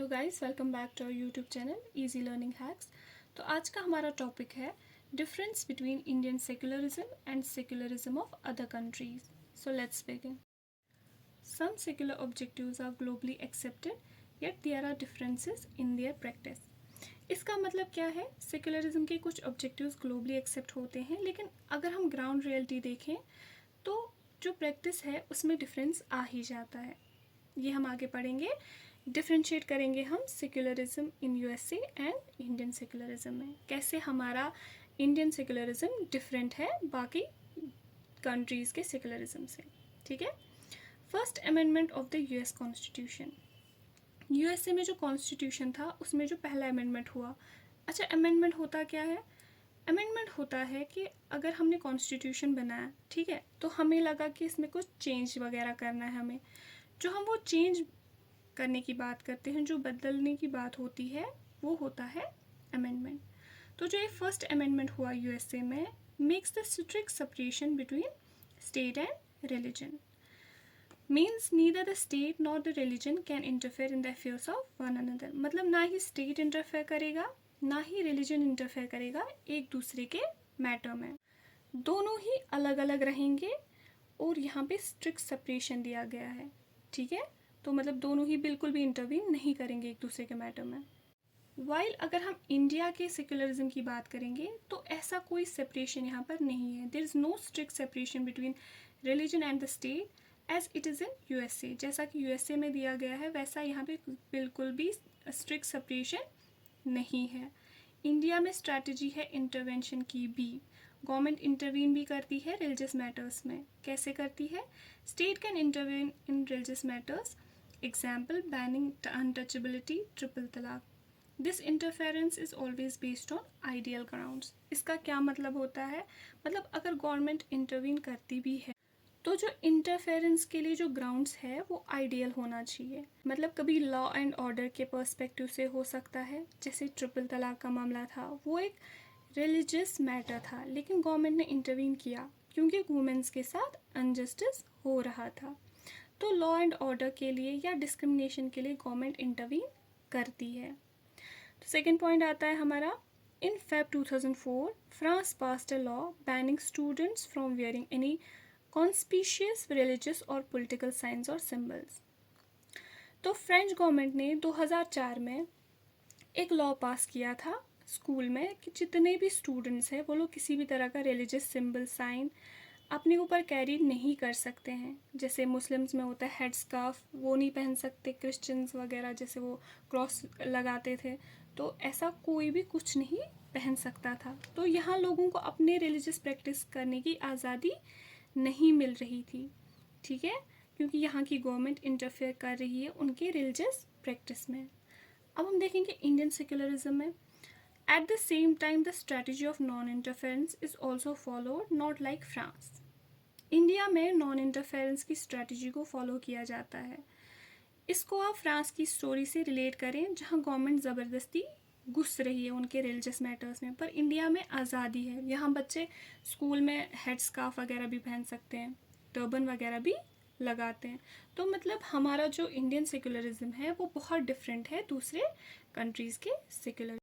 Hello guys, welcome back to our YouTube channel easy learning hacks. तो आज का हमारा टॉपिक है difference between Indian secularism and secularism of other countries. So let's begin. Some secular objectives are globally accepted yet there are differences in their practice. इसका मतलब क्या है? Secularism के कुछ ऑब्जेक्टिव्स ग्लोबली एक्सेप्ट होते हैं, लेकिन अगर हम ग्राउंड रियलिटी देखें तो जो प्रैक्टिस है उसमें डिफरेंस आ ही जाता है। ये हम आगे पढ़ेंगे। डिफ्रेंशिएट करेंगे हम secularism in USA and Indian secularism में, कैसे हमारा इंडियन सेक्युलरिज्म डिफरेंट है बाकी कंट्रीज़ के सेक्युलरिज्म से। ठीक है। First amendment of the US constitution. USA में जो कॉन्स्टिट्यूशन था उसमें जो पहला अमेंडमेंट हुआ। अच्छा, अमेंडमेंट होता क्या है? अमेंडमेंट होता है कि अगर हमने कॉन्स्टिट्यूशन बनाया, ठीक है, तो हमें लगा कि इसमें कुछ चेंज वगैरह करना है हमें, जो हम वो चेंज करने की बात करते हैं, जो बदलने की बात होती है, वो होता है अमेंडमेंट। तो जो ये फर्स्ट अमेंडमेंट हुआ यूएसए में, makes the strict separation between state and religion. Means neither the state not the religion can interfere in the affairs of one another. मतलब ना ही स्टेट इंटरफेयर करेगा, ना ही रिलीजन इंटरफेयर करेगा एक दूसरे के मैटर में। दोनों ही अलग अलग रहेंगे और यहाँ पे स्ट्रिक्ट सेपरेशन दिया गया है। ठीक है। तो मतलब दोनों ही बिल्कुल भी इंटरवीन नहीं करेंगे एक दूसरे के मैटर में। वाइल अगर हम इंडिया के सेक्युलरिज्म की बात करेंगे तो ऐसा कोई सेपरेशन यहाँ पर नहीं है। There is no strict separation between religion and the state as it is in USA. जैसा कि यूएसए में दिया गया है वैसा यहाँ पे बिल्कुल भी स्ट्रिक्ट सेपरेशन नहीं है। इंडिया में स्ट्रैटेजी है इंटरवेंशन की भी। गवर्नमेंट इंटरवीन भी करती है रिलीजियस मैटर्स में। कैसे करती है? State can intervene in religious matters. Example, banning untouchability, triple talaq. This interference is always based on ideal grounds. इसका क्या मतलब होता है? मतलब अगर गवर्नमेंट इंटरवीन करती भी है तो जो इंटरफेरेंस के लिए जो ग्राउंड्स है वो आइडियल होना चाहिए। मतलब कभी लॉ एंड ऑर्डर के पर्सपेक्टिव से हो सकता है, जैसे ट्रिपल तलाक का मामला था, वो एक रिलीजियस मैटर था, लेकिन गवर्नमेंट ने इंटरवीन किया क्योंकि वुमेन्स के साथ अनजस्टिस हो रहा था। तो लॉ एंड ऑर्डर के लिए या डिस्क्रिमिनेशन के लिए गवर्नमेंट इंटरवीन करती है। तो सेकेंड पॉइंट आता है हमारा, in Feb 2004 France passed a law banning students from wearing any conspicuous religious और पॉलिटिकल साइंस और सिंबल्स। तो फ्रेंच गवर्नमेंट ने 2004 में एक लॉ पास किया था स्कूल में कि जितने भी स्टूडेंट्स हैं वो लोग किसी भी तरह का रिलीजियस सिंबल साइन अपने ऊपर कैरी नहीं कर सकते हैं। जैसे मुस्लिम्स में होता है हेड स्कार्फ, वो नहीं पहन सकते। क्रिश्चियंस वगैरह जैसे वो क्रॉस लगाते थे, तो ऐसा कोई भी कुछ नहीं पहन सकता था। तो यहाँ लोगों को अपने रिलीजियस प्रैक्टिस करने की आज़ादी नहीं मिल रही थी। ठीक है, क्योंकि यहाँ की गवर्नमेंट इंटरफेयर कर रही है उनके रिलीजियस प्रैक्टिस में। अब हम देखेंगे इंडियन सेक्युलरिज्म में। At the same time the strategy of non interference is also followed, not like France. India में नॉन इंटरफेरेंस की स्ट्रेटजी को फॉलो किया जाता है। इसको आप फ्रांस की स्टोरी से रिलेट करें, जहाँ गवर्नमेंट ज़बरदस्ती घुस रही है उनके रिलीजियस मैटर्स में, पर इंडिया में आज़ादी है। यहाँ बच्चे स्कूल में हेड स्कार्फ वगैरह भी पहन सकते हैं, टर्बन वगैरह भी लगाते हैं। तो मतलब हमारा जो इंडियन सेक्युलरिज्म है वो बहुत डिफरेंट है दूसरे कंट्रीज़ के सेक्युलर